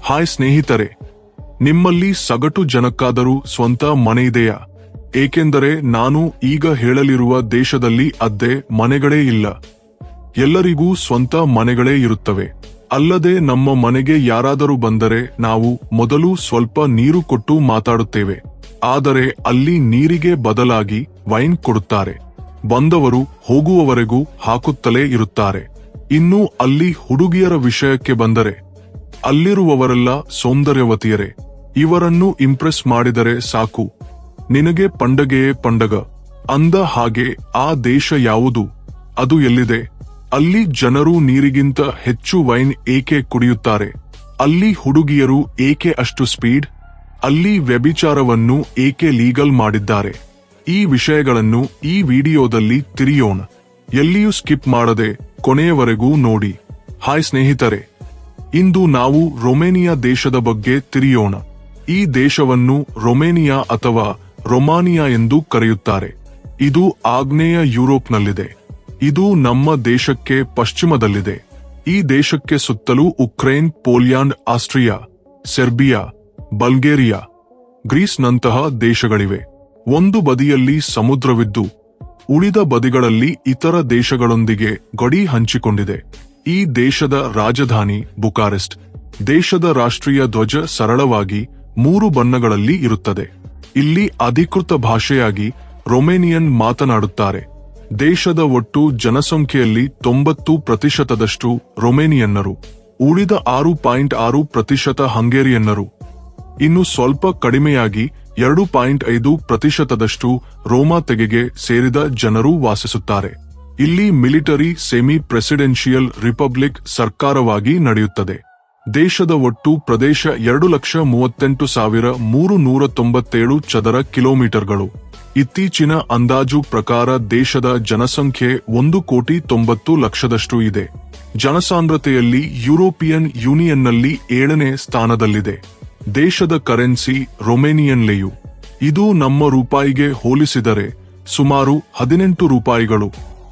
Hi ಸ್ನೇಹಿತರೆ, ನಿಮ್ಮಲ್ಲಿ ಸಗಟು ಜನಕ್ಕಾದರೂ ಸ್ವಂತ ಮನೆಯಿದೆಯಾ? ಏಕೆಂದರೆ ನಾನು ಈಗ ಹೇಳಲಿರುವ ದೇಶದಲ್ಲಿ ಅದ್ದೆ ಮನೆಗಳೇ ಇಲ್ಲ. ಎಲ್ಲರಿಗೂ ಸ್ವಂತ ಮನೆಗಳೇ ಇರುತ್ತವೆ. ಅಲ್ಲದೆ ನಮ್ಮ ಮನೆಗೆ ಯಾರಾದರೂ ಬಂದರೆ ನಾವು ಮೊದಲು ಸ್ವಲ್ಪ ನೀರು ಕೊಟ್ಟು ಮಾತಾಡುತ್ತೇವೆ. ಆದರೆ ಅಲ್ಲಿ ನೀರಿಗೆ ಬದಲಾಗಿ ವೈನ್ ಕೊಡುತ್ತಾರೆ. ಬಂದವರು ಹೋಗುವವರೆಗೂ ಹಾಕುತ್ತಲೇ ಇರುತ್ತಾರೆ. ಇನ್ನು ಅಲ್ಲಿ ಹುಡುಗಿಯರ ವಿಷಯಕ್ಕೆ ಬಂದರೆ ಅಲ್ಲಿರುವವರೆಲ್ಲ ಸೌಂದರ್ಯವತಿಯರೇ. ಇವರನ್ನು ಇಂಪ್ರೆಸ್ ಮಾಡಿದರೆ ಸಾಕು, ನಿನಗೆ ಪಂಡಗೆಯೇ ಪಂಡಗ ಅಂದ ಹಾಗೆ. ಆ ದೇಶ ಯಾವುದು? ಅದು ಎಲ್ಲಿದೆ? ಅಲ್ಲಿ ಜನರು ನೀರಿಗಿಂತ ಹೆಚ್ಚು ವೈನ್ ಏಕೆ ಕುಡಿಯುತ್ತಾರೆ? ಅಲ್ಲಿ ಹುಡುಗಿಯರು ಏಕೆ ಅಷ್ಟು ಸ್ಪೀಡ್? ಅಲ್ಲಿ ವ್ಯಭಿಚಾರವನ್ನು ಏಕೆ ಲೀಗಲ್ ಮಾಡಿದ್ದಾರೆ? ಈ ವಿಷಯಗಳನ್ನು ಈ ವಿಡಿಯೋದಲ್ಲಿ ತಿಳಿಯೋಣ. ಎಲ್ಲಿಯೂ ಸ್ಕಿಪ್ ಮಾಡದೆ ಕೊನೆಯವರೆಗೂ ನೋಡಿ. ಹಾಯ್ ಸ್ನೇಹಿತರೆ, ಇಂದು ನಾವು ರೊಮೇನಿಯಾ ದೇಶದ ಬಗ್ಗೆ ತಿಳಿಯೋಣ. ಈ ದೇಶವನ್ನು ರೊಮೇನಿಯಾ ಅಥವಾ ರೊಮಾನಿಯಾ ಎಂದು ಕರೆಯುತ್ತಾರೆ. ಇದು ಆಗ್ನೇಯ ಯುರೋಪ್ನಲ್ಲಿದೆ. ಇದು ನಮ್ಮ ದೇಶಕ್ಕೆ ಪಶ್ಚಿಮದಲ್ಲಿದೆ. ಈ ದೇಶಕ್ಕೆ ಸುತ್ತಲೂ Ukraine, Poland, Austria, Serbia, Bulgaria, ಗ್ರೀಸ್ನಂತಹ ದೇಶಗಳಿವೆ. ಒಂದು ಬದಿಯಲ್ಲಿ ಸಮುದ್ರವಿದ್ದು ಉಳಿದ ಬದಿಗಳಲ್ಲಿ ಇತರ ದೇಶಗಳೊಂದಿಗೆ ಗಡಿ ಹಂಚಿಕೊಂಡಿದೆ. ಈ ದೇಶದ ರಾಜಧಾನಿ ಬುಕಾರೆಸ್ಟ್. ದೇಶದ ರಾಷ್ಟ್ರೀಯ ಧ್ವಜ ಸರಳವಾಗಿ 3 ಬಣ್ಣಗಳಲ್ಲಿ ಇರುತ್ತದೆ. ಇಲ್ಲಿ ಅಧಿಕೃತ ಭಾಷೆಯಾಗಿ ರೊಮೇನಿಯನ್ ಮಾತನಾಡುತ್ತಾರೆ. ದೇಶದ ಒಟ್ಟು ಜನಸಂಖ್ಯೆಯಲ್ಲಿ 90% ರೊಮೇನಿಯನ್ನರು, ಉಳಿದ 6.6% ಹಂಗೇರಿಯನ್ನರು, ಇನ್ನು ಸ್ವಲ್ಪ ಕಡಿಮೆಯಾಗಿ 2.5% ರೋಮಾ ತೆಗೆಗೆ ಸೇರಿದ ಜನರು ವಾಸಿಸುತ್ತಾರೆ. ಇಲ್ಲಿ ಮಿಲಿಟರಿ ಸೆಮಿ ಪ್ರೆಸಿಡೆನ್ಷಿಯಲ್ ರಿಪಬ್ಲಿಕ್ ಸರ್ಕಾರವಾಗಿ ನಡೆಯುತ್ತದೆ. ದೇಶದ ಒಟ್ಟು ಪ್ರದೇಶ 2,38,397 ಚದರ ಕಿಲೋಮೀಟರ್ಗಳು. ಇತ್ತೀಚಿನ ಅಂದಾಜು ಪ್ರಕಾರ ದೇಶದ ಜನಸಂಖ್ಯೆ 1,90,00,000 ಇದೆ. ಜನಸಾಂದ್ರತೆಯಲ್ಲಿ ಯುರೋಪಿಯನ್ ಯೂನಿಯನ್ನಲ್ಲಿ 7ನೇ ಸ್ಥಾನದಲ್ಲಿದೆ. ದೇಶದ ಕರೆನ್ಸಿ ರೊಮೇನಿಯನ್ ಲೆಯು. ಇದು ನಮ್ಮ ರೂಪಾಯಿಗೆ ಹೋಲಿಸಿದರೆ ಸುಮಾರು 18 ರೂಪಾಯಿಗಳು.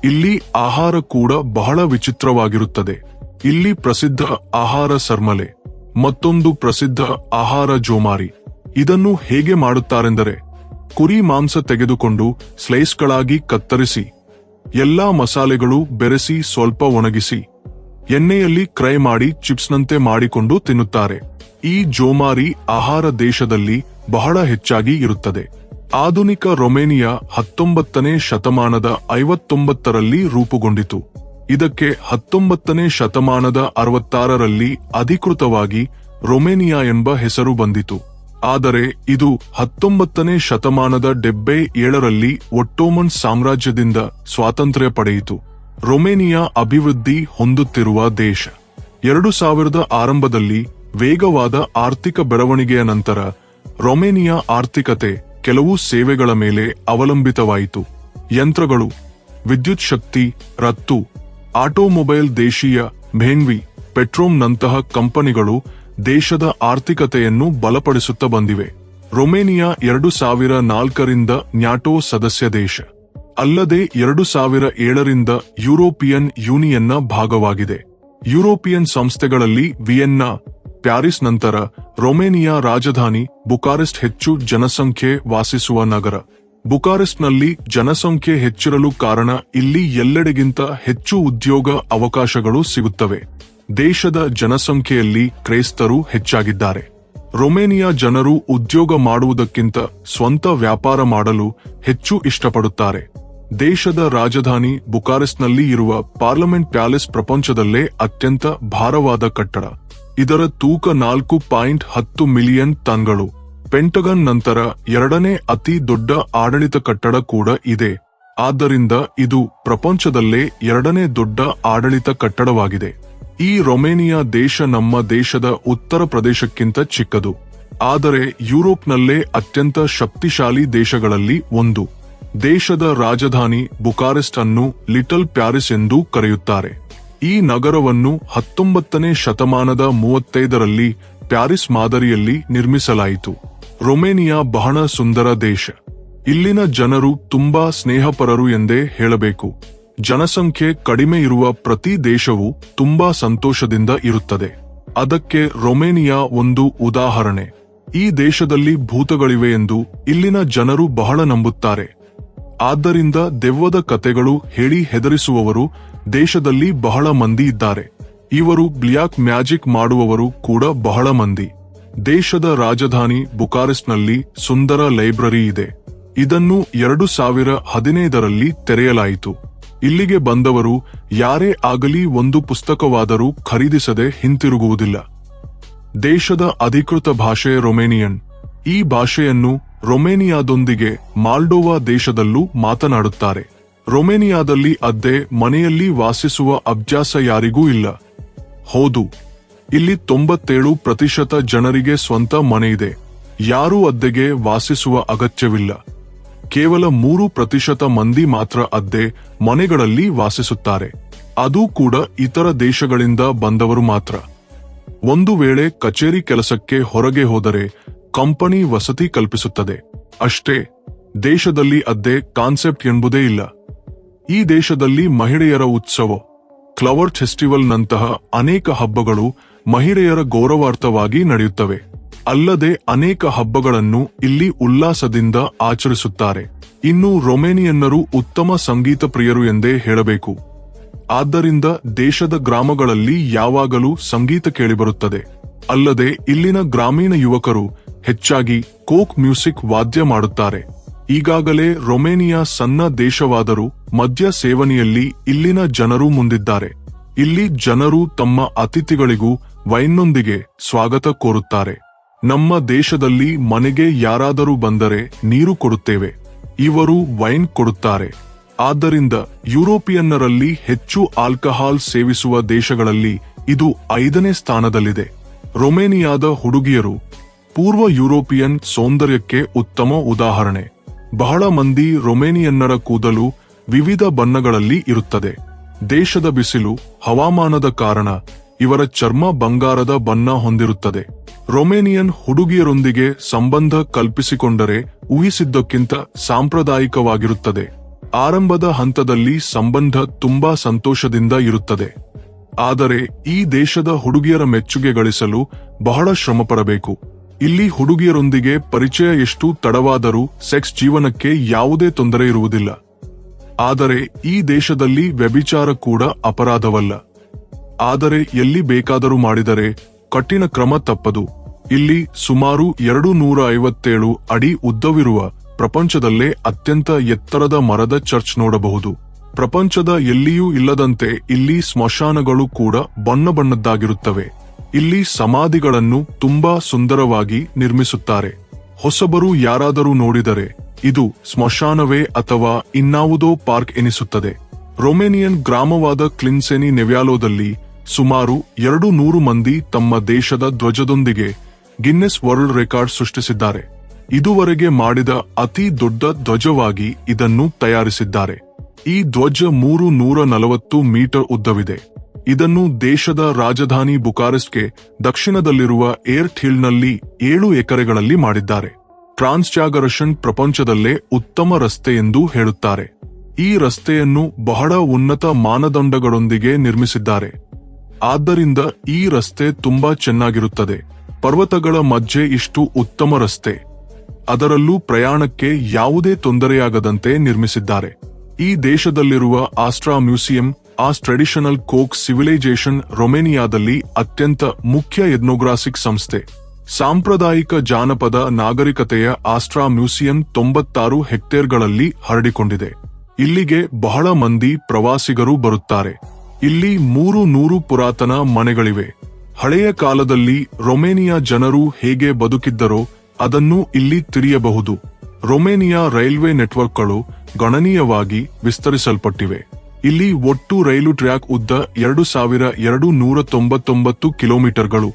ಇಲ್ಲಿ ಆಹಾರ ಕೂಡ ಬಹಳ ವಿಚಿತ್ರವಾಗಿರುತ್ತದೆ. ಇಲ್ಲಿ ಪ್ರಸಿದ್ಧ ಆಹಾರ ಸರ್ಮಲೆ, ಮತ್ತೊಂದು ಪ್ರಸಿದ್ಧ ಆಹಾರ ಜೋಮಾರಿ. ಇದನ್ನು ಹೇಗೆ ಮಾಡುತ್ತಾರೆಂದರೆ, ಕುರಿ ಮಾಂಸ ತೆಗೆದುಕೊಂಡು ಸ್ಲೈಸ್ಗಳಾಗಿ ಕತ್ತರಿಸಿ, ಎಲ್ಲಾ ಮಸಾಲೆಗಳು ಬೆರೆಸಿ ಸ್ವಲ್ಪ ಒಣಗಿಸಿ, ಎಣ್ಣೆಯಲ್ಲಿ ಫ್ರೈ ಮಾಡಿ ಚಿಪ್ಸ್ನಂತೆ ಮಾಡಿಕೊಂಡು ತಿನ್ನುತ್ತಾರೆ. ಈ ಜೋಮಾರಿ ಆಹಾರ ದೇಶದಲ್ಲಿ ಬಹಳ ಹೆಚ್ಚಾಗಿ ಇರುತ್ತದೆ. ಆಧುನಿಕ ರೊಮೇನಿಯಾ 19ನೇ ಶತಮಾನದ 59ರಲ್ಲಿ ರೂಪುಗೊಂಡಿತು. ಇದಕ್ಕೆ 19ನೇ ಶತಮಾನದ 66ರಲ್ಲಿ ಅಧಿಕೃತವಾಗಿ ರೊಮೇನಿಯಾ ಎಂಬ ಹೆಸರು ಬಂದಿತು. ಆದರೆ ಇದು 19ನೇ ಶತಮಾನದ 77ರಲ್ಲಿ ಒಟ್ಟೋಮನ್ ಸಾಮ್ರಾಜ್ಯದಿಂದ ಸ್ವಾತಂತ್ರ್ಯ ಪಡೆಯಿತು. ರೊಮೇನಿಯಾ ಅಭಿವೃದ್ಧಿ ಹೊಂದುತ್ತಿರುವ ದೇಶ. 2000ರ ಆರಂಭದಲ್ಲಿ ವೇಗವಾದ ಆರ್ಥಿಕ ಬೆಳವಣಿಗೆಯ ನಂತರ ರೊಮೇನಿಯಾ ಆರ್ಥಿಕತೆ ಕೆಲವು ಸೇವೆಗಳ ಮೇಲೆ ಅವಲಂಬಿತವಾಯಿತು. ಯಂತ್ರಗಳು, ವಿದ್ಯುತ್ ಶಕ್ತಿ, ರಫ್ತು, ಆಟೋಮೊಬೈಲ್, ದೇಶೀಯ ಭೇನ್ವಿ, ಪೆಟ್ರೋಲ್ನಂತಹ ಕಂಪನಿಗಳು ದೇಶದ ಆರ್ಥಿಕತೆಯನ್ನು ಬಲಪಡಿಸುತ್ತಾ ಬಂದಿವೆ. ರೊಮೇನಿಯಾ 2004ರಿಂದ ನ್ಯಾಟೋ ಸದಸ್ಯ ದೇಶ. ಅಲ್ಲದೆ 2007ರಿಂದ ಯುರೋಪಿಯನ್ ಯೂನಿಯನ್ನ ಭಾಗವಾಗಿದೆ. ಯುರೋಪಿಯನ್ ಸಂಸ್ಥೆಗಳಲ್ಲಿ ವಿಯೆನ್ನಾ, ಪ್ಯಾರಿಸ್ ನಂತರ ರೊಮೇನಿಯಾ ರಾಜಧಾನಿ ಬುಕಾರೆಸ್ಟ್ ಹೆಚ್ಚು ಜನಸಂಖ್ಯೆ ವಾಸಿಸುವ ನಗರ. ಬುಕಾರೆಸ್ಟ್ನಲ್ಲಿ ಜನಸಂಖ್ಯೆ ಹೆಚ್ಚಿರಲು ಕಾರಣ ಇಲ್ಲಿ ಎಲ್ಲೆಡೆಗಿಂತ ಹೆಚ್ಚು ಉದ್ಯೋಗ ಅವಕಾಶಗಳು ಸಿಗುತ್ತವೆ. ದೇಶದ ಜನಸಂಖ್ಯೆಯಲ್ಲಿ ಕ್ರೈಸ್ತರು ಹೆಚ್ಚಾಗಿದ್ದಾರೆ. ರೊಮೇನಿಯಾ ಜನರು ಉದ್ಯೋಗ ಮಾಡುವುದಕ್ಕಿಂತ ಸ್ವಂತ ವ್ಯಾಪಾರ ಮಾಡಲು ಹೆಚ್ಚು ಇಷ್ಟಪಡುತ್ತಾರೆ. ದೇಶದ ರಾಜಧಾನಿ ಬುಕಾರೆಸ್ಟ್ನಲ್ಲಿ ಇರುವ ಪಾರ್ಲಿಮೆಂಟ್ ಪ್ಯಾಲೇಸ್ ಪ್ರಪಂಚದಲ್ಲೇ ಅತ್ಯಂತ ಭಾರವಾದ ಕಟ್ಟಡ. ಇದರ ತೂಕ 4.10 ಮಿಲಿಯನ್ ಟನ್ಗಳು. ಪೆಂಟಗನ್ ನಂತರ 2ನೇ ಅತಿ ದೊಡ್ಡ ಆಡಳಿತ ಕಟ್ಟಡ ಕೂಡ ಇದೆ. ಆದ್ದರಿಂದ ಇದು ಪ್ರಪಂಚದಲ್ಲೇ 2ನೇ ದೊಡ್ಡ ಆಡಳಿತ ಕಟ್ಟಡವಾಗಿದೆ. ಈ ರೊಮೇನಿಯಾ ದೇಶ ನಮ್ಮ ದೇಶದ ಉತ್ತರ ಪ್ರದೇಶಕ್ಕಿಂತ ಚಿಕ್ಕದು. ಆದರೆ ಯುರೋಪ್ನಲ್ಲೇ ಅತ್ಯಂತ ಶಕ್ತಿಶಾಲಿ ದೇಶಗಳಲ್ಲಿ ಒಂದು. ದೇಶದ ರಾಜಧಾನಿ ಬುಕಾರೆಸ್ಟ್ ಅನ್ನು ಲಿಟಲ್ ಪ್ಯಾರಿಸ್ ಎಂದು ಕರೆಯುತ್ತಾರೆ. ಈ ನಗರವನ್ನು 19ನೇ ಶತಮಾನದ 35ರಲ್ಲಿ ಪ್ಯಾರಿಸ್ ಮಾದರಿಯಲ್ಲಿ ನಿರ್ಮಿಸಲಾಯಿತು. ರೊಮೇನಿಯಾ ಬಹಳ ಸುಂದರ ದೇಶ. ಇಲ್ಲಿನ ಜನರು ತುಂಬಾ ಸ್ನೇಹಪರರು ಎಂದೇ ಹೇಳಬೇಕು. ಜನಸಂಖ್ಯೆ ಕಡಿಮೆ ಇರುವ ಪ್ರತಿ ದೇಶವು ತುಂಬಾ ಸಂತೋಷದಿಂದ ಇರುತ್ತದೆ. ಅದಕ್ಕೆ ರೊಮೇನಿಯಾ ಒಂದು ಉದಾಹರಣೆ. ಈ ದೇಶದಲ್ಲಿ ಭೂತಗಳಿವೆ ಎಂದು ಇಲ್ಲಿನ ಜನರು ಬಹಳ ನಂಬುತ್ತಾರೆ. ಆದ್ದರಿಂದ ದೆವ್ವದ ಕತೆಗಳು ಹೇಳಿ ಹೆದರಿಸುವವರು ದೇಶದಲ್ಲಿ ಬಹಳ ಮಂದಿ ಇದ್ದಾರೆ. ಇವರು ಬ್ಲ್ಯಾಕ್ ಮ್ಯಾಜಿಕ್ ಮಾಡುವವರು ಕೂಡ ಬಹಳ ಮಂದಿ. ದೇಶದ ರಾಜಧಾನಿ ಬುಕಾರೆಸ್ಟ್ನಲ್ಲಿ ಸುಂದರ ಲೈಬ್ರರಿ ಇದೆ. ಇದನ್ನು 2015ರಲ್ಲಿ ತೆರೆಯಲಾಯಿತು. ಇಲ್ಲಿಗೆ ಬಂದವರು ಯಾರೇ ಆಗಲಿ ಒಂದು ಪುಸ್ತಕವಾದರೂ ಖರೀದಿಸದೆ ಹಿಂತಿರುಗುವುದಿಲ್ಲ. ದೇಶದ ಅಧಿಕೃತ ಭಾಷೆ ರೊಮೇನಿಯನ್. ಈ ಭಾಷೆಯನ್ನು ರೊಮೇನಿಯಾದೊಂದಿಗೆ ಮಾಲ್ಡೋವಾ ದೇಶದಲ್ಲೂ ಮಾತನಾಡುತ್ತಾರೆ. ರೊಮೇನಿಯಾದಲ್ಲಿ ಅದ್ದೆ ಮನೆಯಲ್ಲಿ ವಾಸಿಸುವ ಅಭ್ಯಾಸ ಯಾರಿಗೂ ಇಲ್ಲ. ಹೌದು, ಇಲ್ಲಿ 97% ಜನರಿಗೆ ಸ್ವಂತ ಮನೆಯಿದೆ. ಯಾರೂ ಅದ್ದೆಗೆ ವಾಸಿಸುವ ಅಗತ್ಯವಿಲ್ಲ. ಕೇವಲ 3% ಮಂದಿ ಮಾತ್ರ ಅದ್ದೆ ಮನೆಗಳಲ್ಲಿ ವಾಸಿಸುತ್ತಾರೆ. ಅದೂ ಕೂಡ ಇತರ ದೇಶಗಳಿಂದ ಬಂದವರು ಮಾತ್ರ. ಒಂದು ವೇಳೆ ಕಚೇರಿ ಕೆಲಸಕ್ಕೆ ಹೊರಗೆ ಹೋದರೆ ಕಂಪನಿ ವಸತಿ ಕಲ್ಪಿಸುತ್ತದೆ ಅಷ್ಟೇ. ದೇಶದಲ್ಲಿ ಅದ್ದೆ ಕಾನ್ಸೆಪ್ಟ್ ಎಂಬುದೇ ಇಲ್ಲ. ಈ ದೇಶದಲ್ಲಿ ಮಹಿಳೆಯರ ಉತ್ಸವ, ಫ್ಲವರ್ ಫೆಸ್ಟಿವಲ್ ನಂತಹ ಅನೇಕ ಹಬ್ಬಗಳು ಮಹಿಳೆಯರ ಗೌರವಾರ್ಥವಾಗಿ ನಡೆಯುತ್ತವೆ. ಅಲ್ಲದೆ ಅನೇಕ ಹಬ್ಬಗಳನ್ನು ಇಲ್ಲಿ ಉಲ್ಲಾಸದಿಂದ ಆಚರಿಸುತ್ತಾರೆ. ಇನ್ನು ರೊಮೇನಿಯನ್ನರು ಉತ್ತಮ ಸಂಗೀತ ಪ್ರಿಯರು ಎಂದೇ ಹೇಳಬೇಕು. ಆದ್ದರಿಂದ ದೇಶದ ಗ್ರಾಮಗಳಲ್ಲಿ ಯಾವಾಗಲೂ ಸಂಗೀತ ಕೇಳಿಬರುತ್ತದೆ. ಅಲ್ಲದೆ ಇಲ್ಲಿನ ಗ್ರಾಮೀಣ ಯುವಕರು ಹೆಚ್ಚಾಗಿ ಕೋಕ್ ಮ್ಯೂಸಿಕ್ ವಾದ್ಯ ಮಾಡುತ್ತಾರೆ. ಈಗಾಗಲೇ ರೊಮೇನಿಯಾ ಸಣ್ಣ ದೇಶವಾದರೂ ಮದ್ಯ ಸೇವನೆಯಲ್ಲಿ ಇಲ್ಲಿನ ಜನರು ಮುಂದಿದ್ದಾರೆ. ಇಲ್ಲಿ ಜನರು ತಮ್ಮ ಅತಿಥಿಗಳಿಗೂ ವೈನ್ನೊಂದಿಗೆ ಸ್ವಾಗತ ಕೋರುತ್ತಾರೆ. ನಮ್ಮ ದೇಶದಲ್ಲಿ ಮನೆಗೆ ಯಾರಾದರೂ ಬಂದರೆ ನೀರು ಕೊಡುತ್ತೇವೆ, ಇವರು ವೈನ್ ಕೊಡುತ್ತಾರೆ. ಆದ್ದರಿಂದ ಯುರೋಪಿಯನ್ನರಲ್ಲಿ ಹೆಚ್ಚು ಆಲ್ಕಹಾಲ್ ಸೇವಿಸುವ ದೇಶಗಳಲ್ಲಿ ಇದು 5ನೇ ಸ್ಥಾನದಲ್ಲಿದೆ. ರೊಮೇನಿಯಾದ ಹುಡುಗಿಯರು ಪೂರ್ವ ಯುರೋಪಿಯನ್ ಸೌಂದರ್ಯಕ್ಕೆ ಉತ್ತಮ ಉದಾಹರಣೆ. ಬಹಳ ಮಂದಿ ರೊಮೇನಿಯನ್ನರ ಕೂದಲು ವಿವಿಧ ಬಣ್ಣಗಳಲ್ಲಿ ಇರುತ್ತದೆ. ದೇಶದ ಬಿಸಿಲು ಹವಾಮಾನದ ಕಾರಣ ಇವರ ಚರ್ಮ ಬಂಗಾರದ ಬಣ್ಣ ಹೊಂದಿರುತ್ತದೆ. ರೊಮೇನಿಯನ್ ಹುಡುಗಿಯರೊಂದಿಗೆ ಸಂಬಂಧ ಕಲ್ಪಿಸಿಕೊಂಡರೆ ಊಹಿಸಿದ್ದಕ್ಕಿಂತ ಸಾಂಪ್ರದಾಯಿಕವಾಗಿರುತ್ತದೆ. ಆರಂಭದ ಹಂತದಲ್ಲಿ ಸಂಬಂಧ ತುಂಬಾ ಸಂತೋಷದಿಂದ ಇರುತ್ತದೆ. ಆದರೆ ಈ ದೇಶದ ಹುಡುಗಿಯರ ಮೆಚ್ಚುಗೆ ಗಳಿಸಲು ಬಹಳ ಶ್ರಮಪಡಬೇಕು. ಇಲ್ಲಿ ಹುಡುಗಿಯರೊಂದಿಗೆ ಪರಿಚಯ ಎಷ್ಟು ತಡವಾದರೂ ಸೆಕ್ಸ್ ಜೀವನಕ್ಕೆ ಯಾವುದೇ ತೊಂದರೆ ಇರುವುದಿಲ್ಲ. ಆದರೆ ಈ ದೇಶದಲ್ಲಿ ವ್ಯಭಿಚಾರ ಕೂಡ ಅಪರಾಧವಲ್ಲ. ಆದರೆ ಎಲ್ಲಿ ಬೇಕಾದರೂ ಮಾಡಿದರೆ ಕಠಿಣ ಕ್ರಮ ತಪ್ಪದು. ಇಲ್ಲಿ ಸುಮಾರು 257 ಅಡಿ ಉದ್ದವಿರುವ ಪ್ರಪಂಚದಲ್ಲೇ ಅತ್ಯಂತ ಎತ್ತರದ ಮರದ ಚರ್ಚ್ ನೋಡಬಹುದು. ಪ್ರಪಂಚದ ಎಲ್ಲಿಯೂ ಇಲ್ಲದಂತೆ ಇಲ್ಲಿ ಸ್ಮಶಾನಗಳು ಕೂಡ ಬಣ್ಣ ಬಣ್ಣದ್ದಾಗಿರುತ್ತವೆ. ಇಲ್ಲಿ ಸಮಾಧಿಗಳನ್ನು ತುಂಬಾ ಸುಂದರವಾಗಿ ನಿರ್ಮಿಸುತ್ತಾರೆ. ಹೊಸಬರು ಯಾರಾದರೂ ನೋಡಿದರೆ ಇದು ಸ್ಮಶಾನವೇ ಅಥವಾ ಇನ್ನಾವುದೋ ಪಾರ್ಕ್ ಎನಿಸುತ್ತದೆ. ರೊಮೇನಿಯನ್ ಗ್ರಾಮವಾದ ಕ್ಲಿನ್ಸೆನಿ ನೆವ್ಯಾಲೋದಲ್ಲಿ ಸುಮಾರು 200 ಮಂದಿ ತಮ್ಮ ದೇಶದ ಧ್ವಜದೊಂದಿಗೆ ಗಿನ್ನೆಸ್ ವರ್ಲ್ಡ್ ರೆಕಾರ್ಡ್ ಸೃಷ್ಟಿಸಿದ್ದಾರೆ. ಇದುವರೆಗೆ ಮಾಡಿದ ಅತಿ ದೊಡ್ಡ ಧ್ವಜವಾಗಿ ಇದನ್ನು ತಯಾರಿಸಿದ್ದಾರೆ. ಈ ಧ್ವಜ 340 ಮೀಟರ್ ಉದ್ದವಿದೆ. ಇದನ್ನು ದೇಶದ ರಾಜಧಾನಿ ಬುಕಾರೆಸ್ಟ್ಗೆ ದಕ್ಷಿಣದಲ್ಲಿರುವ ಏರ್ಟ್ ಹಿಲ್ನಲ್ಲಿ 7 ಎಕರೆಗಳಲ್ಲಿ ಮಾಡಿದ್ದಾರೆ. ಟ್ರಾನ್ಸ್ಜಾಗರೇಷನ್ ಪ್ರಪಂಚದಲ್ಲೇ ಉತ್ತಮ ರಸ್ತೆ ಎಂದು ಹೇಳುತ್ತಾರೆ. ಈ ರಸ್ತೆಯನ್ನು ಬಹಳ ಉನ್ನತ ಮಾನದಂಡಗಳೊಂದಿಗೆ ನಿರ್ಮಿಸಿದ್ದಾರೆ. ಆದ್ದರಿಂದ ಈ ರಸ್ತೆ ತುಂಬಾ ಚೆನ್ನಾಗಿರುತ್ತದೆ. ಪರ್ವತಗಳ ಮಧ್ಯೆ ಇಷ್ಟು ಉತ್ತಮ ರಸ್ತೆ, ಅದರಲ್ಲೂ ಪ್ರಯಾಣಕ್ಕೆ ಯಾವುದೇ ತೊಂದರೆಯಾಗದಂತೆ ನಿರ್ಮಿಸಿದ್ದಾರೆ. ಈ ದೇಶದಲ್ಲಿರುವ ಆಸ್ಟ್ರಾ ಮ್ಯೂಸಿಯಂ ಆಸ್ ಟ್ರೆಡಿಷನಲ್ ಕೋಕ್ ಸಿವಿಲೈಸೇಷನ್ ರೊಮೇನಿಯಾದಲ್ಲಿ ಅತ್ಯಂತ ಮುಖ್ಯ ಎಥ್ನೋಗ್ರಾಫಿಕ್ ಸಂಸ್ಥೆ. ಸಾಂಪ್ರದಾಯಿಕ ಜಾನಪದ ನಾಗರಿಕತೆಯ ಆಸ್ಟ್ರಾ ಮ್ಯೂಸಿಯಂ 96 ಹೆಕ್ಟೇರ್ಗಳಲ್ಲಿ ಹರಡಿಕೊಂಡಿದೆ. ಇಲ್ಲಿಗೆ ಬಹಳ ಮಂದಿ ಪ್ರವಾಸಿಗರು ಬರುತ್ತಾರೆ. ಇಲ್ಲಿ 300 ಪುರಾತನ ಮನೆಗಳಿವೆ. ಹಳೆಯ ಕಾಲದಲ್ಲಿ ರೊಮೇನಿಯಾ ಜನರು ಹೇಗೆ ಬದುಕಿದ್ದರೋ ಅದನ್ನು ಇಲ್ಲಿ ತಿಳಿಯಬಹುದು. ರೊಮೇನಿಯಾ ರೈಲ್ವೆ ನೆಟ್ವರ್ಕ್ಗಳು ಗಣನೀಯವಾಗಿ ವಿಸ್ತರಿಸಲ್ಪಟ್ಟಿವೆ. ಇಲ್ಲಿ ಒಟ್ಟು ರೈಲು ಟ್ರ್ಯಾಕ್ ಉದ್ದ 2299 ಕಿಲೋಮೀಟರ್ಗಳು.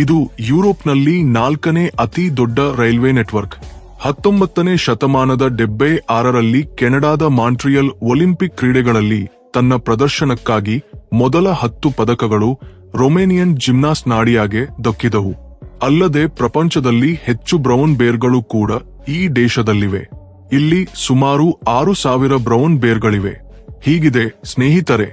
ಇದು ಯುರೋಪ್ನಲ್ಲಿ 4ನೇ ಅತಿ ದೊಡ್ಡ ರೈಲ್ವೆ ನೆಟ್ವರ್ಕ್. 19ನೇ ಶತಮಾನದ 76ರಲ್ಲಿ ಕೆನಡಾದ ಮಾಂಟ್ರಿಯಲ್ ಒಲಿಂಪಿಕ್ ಕ್ರೀಡೆಗಳಲ್ಲಿ ತನ್ನ ಪ್ರದರ್ಶನಕ್ಕಾಗಿ ಮೊದಲ 10 ಪದಕಗಳು ರೊಮೇನಿಯನ್ ಜಿಮ್ನಾಸ್ಟ್ ನಾಡಿಯಾಗೆ ದಕ್ಕಿದವು. ಅಲ್ಲದೆ ಪ್ರಪಂಚದಲ್ಲಿ ಹೆಚ್ಚು ಬ್ರೌನ್ ಬೇರ್ಗಳು ಕೂಡ ಈ ದೇಶದಲ್ಲಿವೆ. ಇಲ್ಲಿ ಸುಮಾರು 6000 ಬ್ರೌನ್ ಬೇರ್ಗಳಿವೆ. ಹೀಗಿದೆ ಸ್ನೇಹಿತರೆ,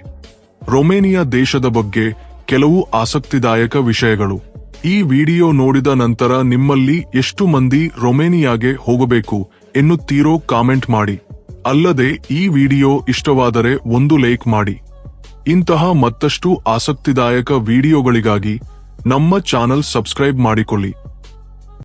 ರೊಮೇನಿಯಾ ದೇಶದ ಬಗ್ಗೆ ಕೆಲವು ಆಸಕ್ತಿದಾಯಕ ವಿಷಯಗಳು. ಈ ವಿಡಿಯೋ ನೋಡಿದ ನಂತರ ನಿಮ್ಮಲ್ಲಿ ಎಷ್ಟು ಮಂದಿ ರೊಮೇನಿಯಾಗೆ ಹೋಗಬೇಕು ಎನ್ನುತ್ತೀರೋ ಕಾಮೆಂಟ್ ಮಾಡಿ. ಅಲ್ಲದೆ ಈ ವಿಡಿಯೋ ಇಷ್ಟವಾದರೆ ಒಂದು ಲೈಕ್ ಮಾಡಿ. ಇಂತಹ ಮತ್ತಷ್ಟು ಆಸಕ್ತಿದಾಯಕ ವಿಡಿಯೋಗಳಿಗಾಗಿ ನಮ್ಮ ಚಾನೆಲ್ ಸಬ್ಸ್ಕ್ರೈಬ್ ಮಾಡಿಕೊಳ್ಳಿ.